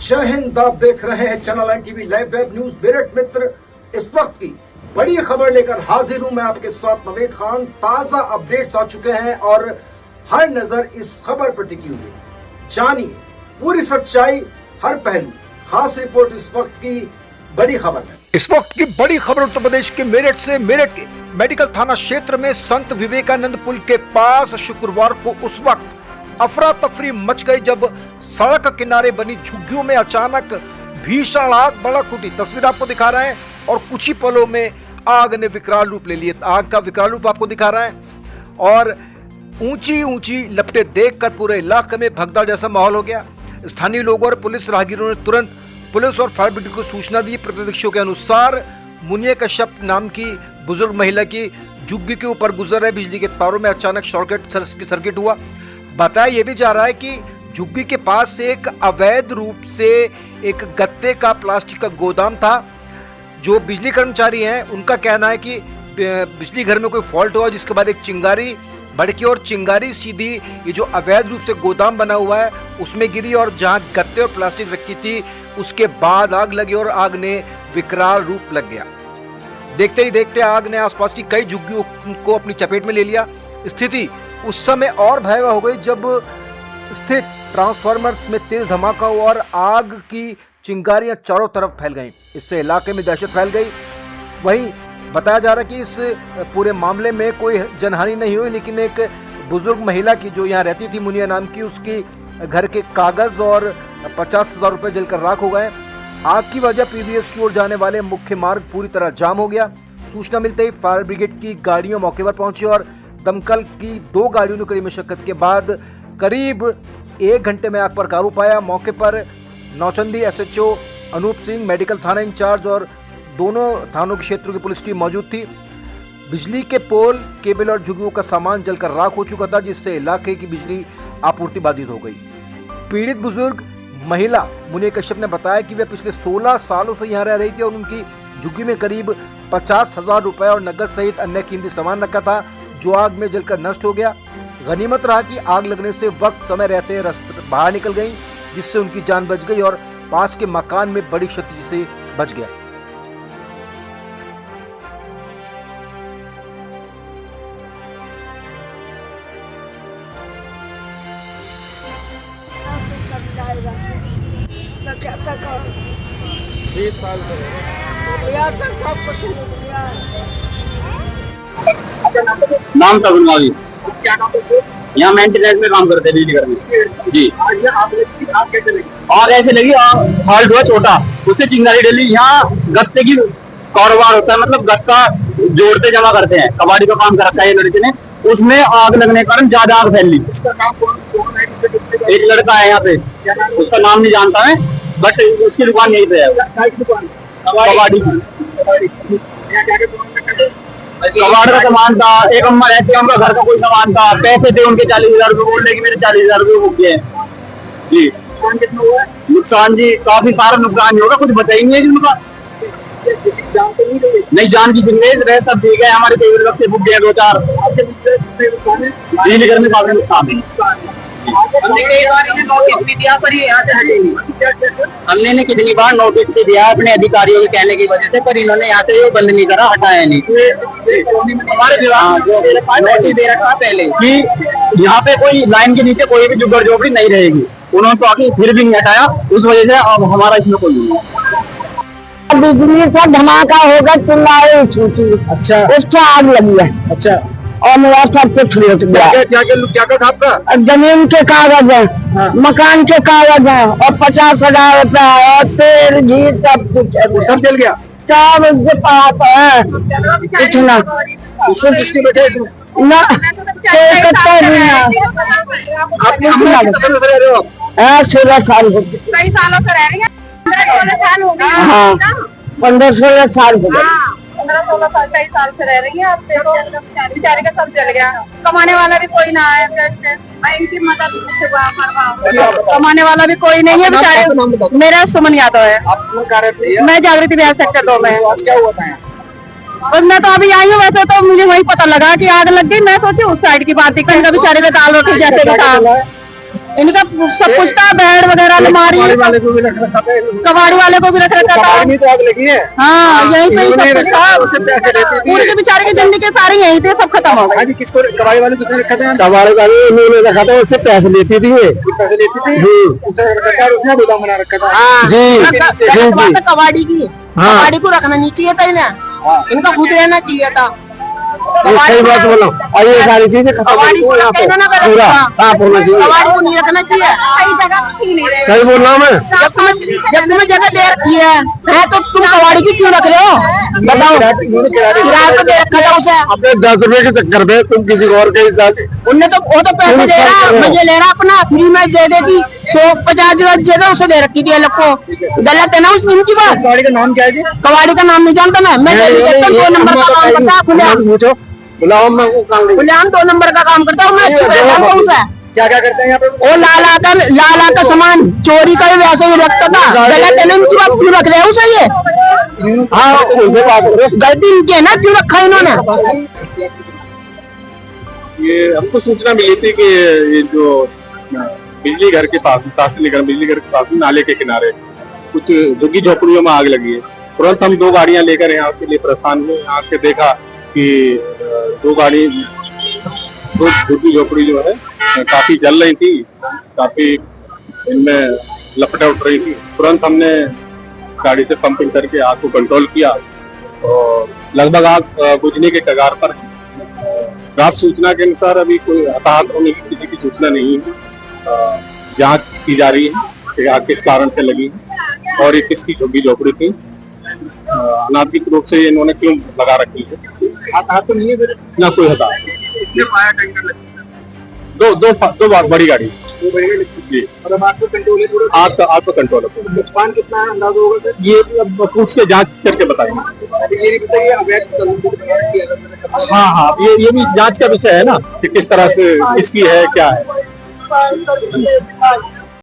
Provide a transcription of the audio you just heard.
जय हिंद। आप देख रहे हैं channel NTV live web news Meerut मित्र। इस वक्त की बड़ी खबर लेकर हाजिर हूं मैं आपके साथ नवेद खान। ताजा अपडेट्स आ चुके हैं और हर नजर इस खबर पर टिकी हुई है। जानिए पूरी सच्चाई, हर पहलू। खास रिपोर्ट इस वक्त की बड़ी खबर है। इस वक्त की बड़ी खबर उत्तर प्रदेश के मेरठ से। मेरठ के मेडिकल थाना क्षेत्र में संत विवेकानंद पुल के पास शुक्रवार को उस वक्त अफरा तफरी मच गई जब सड़क किनारे बनी झुग्गियों में अचानक भीषण आग भड़क उठी। तस्वीर आपको दिखा रहे हैं और कुछ ही पलों में आग ने विकराल रूप ले लिया। आग का विकराल रूप आपको दिखा रहा है और ऊंची ऊंची लपटें देखकर पूरे इलाके में भगदड़ जैसा माहौल हो गया। स्थानीय लोगों और पुलिस राहगीरों ने तुरंत पुलिस और फायर ब्रिगेड को सूचना दी। प्रत्यक्षों के अनुसार मुनिया कश्यप नाम की बुजुर्ग महिला की झुग्गी के ऊपर गुजर रहे बिजली के तारों में अचानक शॉर्ट सर्किट हुआ। बताया यह भी जा रहा है कि झुग्गी के पास से एक अवैध रूप से एक गत्ते का प्लास्टिक का गोदाम था। जो बिजली कर्मचारी हैं उनका कहना है कि बिजली घर में कोई फॉल्ट हुआ जिसके बाद एक चिंगारी भड़की और चिंगारी सीधी ये जो अवैध रूप से गोदाम बना हुआ है उसमें गिरी और जहां गत्ते और प्लास्टिक रखी थी उसके बाद आग लगी और आग ने विकराल रूप लग गया। देखते ही देखते आग ने आसपास की कई झुग्गियों को अपनी चपेट में ले लिया। स्थिति उस समय और भयावह हो गई जब स्थित ट्रांसफार्मर में तेज धमाका हुआ और आग की चिंगारियां चारों तरफ फैल गईं। इससे इलाके में दहशत फैल गई। वहीं बताया जा रहा है कि इस पूरे मामले में कोई जनहानि नहीं हुई, लेकिन एक बुजुर्ग महिला की जो यहाँ रहती थी मुनिया नाम की, उसकी घर के कागज और 50,000 रुपए जलकर राख हो गए। आग की वजह पीबीएस की ओर जाने वाले मुख्य मार्ग पूरी तरह जाम हो गया। सूचना मिलते ही फायर ब्रिगेड की गाड़ियां मौके पर पहुंची और दमकल की 2 गाड़ियों ने कड़ी मशक्कत के बाद करीब 1 घंटे में आग पर काबू पाया। मौके पर नौचंदी SHO अनूप सिंह, मेडिकल थाना इंचार्ज और दोनों थानों के क्षेत्रों की पुलिस टीम मौजूद थी। बिजली के पोल, केबल और झुग्गियों का सामान जलकर राख हो चुका था, जिससे इलाके की बिजली आपूर्ति बाधित हो गई। पीड़ित बुजुर्ग महिला मुनिया कश्यप ने बताया कि वे पिछले 16 सालों से यहाँ रह रही थी और उनकी झुग्गी में करीब 50,000 रुपए और नकद सहित अन्य कीमती सामान रखा था, जो आग में जलकर नष्ट हो गया। गनीमत रहा कि आग लगने से वक्त समय रहते रास्ते बाहर निकल गई, जिससे उनकी जान बच गई और पास के मकान में बड़ी क्षति से बच गया। कैसा कहा 20 साल से यार तक सब कुछ नाम था गुलमावी। क्या नाम है? यहाँ मेंटेनेंस में काम करते हैं बिजली घर में जी। और ऐसे लगी फॉल्ट हुआ छोटा, उससे चिंगारी डली। यहाँ गत्ते की कारोबार होता है, मतलब गत्ता जोड़ते जमा करते हैं, कबाड़ी का काम कर रखा है ये लड़के ने। उसमें आग लगने के कारण ज्यादा आग फैल ली। एक लड़का है यहाँ पे, उसका नाम नहीं जानता मैं, बट उसकी दुकान यहीं पे है, कबाड़ी की। कबाड़ का सामान था, एक अम्मा रहती है, उनका घर का कोई सामान था, पैसे थे उनके 40,000 रुपए, बोल रहे कि मेरे 40,000 रुपए बुक गए जी। नुकसान जी काफी सारा नुकसान होगा, कुछ बचा ही नहीं है जी उनका। नहीं, जान की जिंदगी रह सब ठीक है। हमारे टेबल वक्त बुक गए 2-4 बिजली घर में काफी नुकसान है। हमने कई बार ये नोटिस भी दिया पर ये यहाँ से हटे नहीं। हमने कितनी बार नोटिस भी दिया अपने अधिकारियों के कहने की वजह से, पर इन्होंने यहाँ से बंद नहीं करा, हटाया नहीं। हमारे नोटिस दे रखा पहले कि यहाँ पे कोई लाइन के नीचे कोई भी जुगाड़ झोपड़ी नहीं रहेगी, उन्होंने तो आके फिर भी नहीं हटाया। उस वजह से अब हमारा इसमें कोई नहीं है। बिजली का धमाका होगा, चिल्लाए छूटी। अच्छा, उससे आग लगी है। अच्छा, और मेरा सब कुछ लूट गया। क्या था आपका? जमीन के कागज है, मकान के कागज है और 50,000 रुपया और तेल घी सब कुछ है। सब जल गया? सब उसके पास है, कुछ ना किसकी वजह से ना आप 16 साल हो गए। कई सालों से रह रही है, 15-16 साल हो गए। हाँ, 15-16 साल हो गए। 15-16 साल, कई साल से रह रही है। अब बेचारे का सब जल गया, कमाने वाला भी कोई ना है, इनकी मदद कमाने वाला भी कोई नहीं है बेचारे। मेरा सुमन यादव है, मैं जागृति बिहार सेक्टर 2 में। क्या हुआ था? बस मैं तो अभी आई हूँ, वैसे तो मुझे वही पता लगा कि आग लग गई। मैं सोची उस साइड की बात थी, कहीं का बेचारे का दाल रोटी जैसे भी था। इनका सब कुछ था, बेड वगैरह, अलमारी, वाले को भी रख रखा था, कबाड़ी वाले को भी रख रखा था। कबाड़ी में तो आग लगी है। हाँ, यहीं पे ही सब कुछ था। पूरी पूरे के बेचारे की जिंदगी सारी यहीं थे, सब खत्म हो गए। जी किसको कबाड़ी वाले किसने रखा था? कबाड़ी का भी उन्होंने रखा था, उससे पैसे लेती थी ये। पैसे लेती थी, उसने गोदाम बना रखा था। हाँ जी जी कबाड़ी की, कबाड़ी को रखना नहीं चाहिए था इन्हें, इनका खुद रहना चाहिए था। ये सही बात बोलो। और ये सारी चीजें खत्म कबाड़ी को यहाँ पे रखना पूरा साफ होना चाहिए। कबाड़ी को नहीं रखना चाहिए, सही जगह तो थी नहीं रही। सही बोल रहा हूँ मैं। जब तुम्हें जगह दे रखी है तो तुम कबाड़ी की क्यों रख रहे हो? बताओ, किराए पे दे रखा था उसे। अपने 10 रुपए के चक्कर में तुम किसी और के उनने तो वो तो पैसे दे रहा, मुझे ले रहा अपना फ्री में जगह की 150 जगह उसे दे रखी थी अलग को। गलत है ना उस उनकी बात। कबाड़ी का नाम क्या है जी? कबाड़ी का नाम नहीं जानता मैं 2 नंबर का काम करता हूँ, खुलेआम बुलाओ मैं खुलेआम 2 नंबर का काम करता हूँ मैं। अच्छी तरह उसे क्या क्या करते हैं यहाँ पे? वो ला लाकर सामान चोरी कर वैसे ही रखता था। गलत है ना इनकी बात, क्यों रख रहे हैं उसे ये? हाँ उनसे बात करो। गलती इनकी है ना, क्यों रखा इन्होंने? ये हमको सूचना मिली थी कि ये जो बिजली घर के पास, शास्त्री नगर बिजली घर के पास नाले के किनारे कुछ झुग्गी झोपड़ियों में आग लगी है। तुरंत हम 2 गाड़ियां लेकर यहाँ के लिए प्रस्थान हुए। यहाँ से देखा कि 2 झुग्गी झोपड़ी जो है काफी जल रही थी, काफी इनमें लपटें उठ रही थी। तुरंत हमने गाड़ी से पंपिंग करके आग को कंट्रोल किया और लगभग आग बुझने के कगार पर है। प्राप्त सूचना के अनुसार अभी कोई हताहत होने की किसी की सूचना नहीं है। जांच की जा रही है कि आग किस कारण से लगी है और ये किसकी झुग्गी झोपड़ी थी, अनाधिकृत रूप से इन्होंने क्यों लगा रखी है। हाथ तो नहीं है ना कोई हताहत। दो बड़ी गाड़ी जी। मतलब आग को कंट्रोल है पूरा? आग का कंट्रोल है। नुकसान कितना है अंदाजा होगा सर? ये अब पूछ के जांच करके बताएंगे। ये नहीं बताइए अवैध। हाँ ये भी जांच का विषय है ना कि किस तरह से इसकी है क्या है।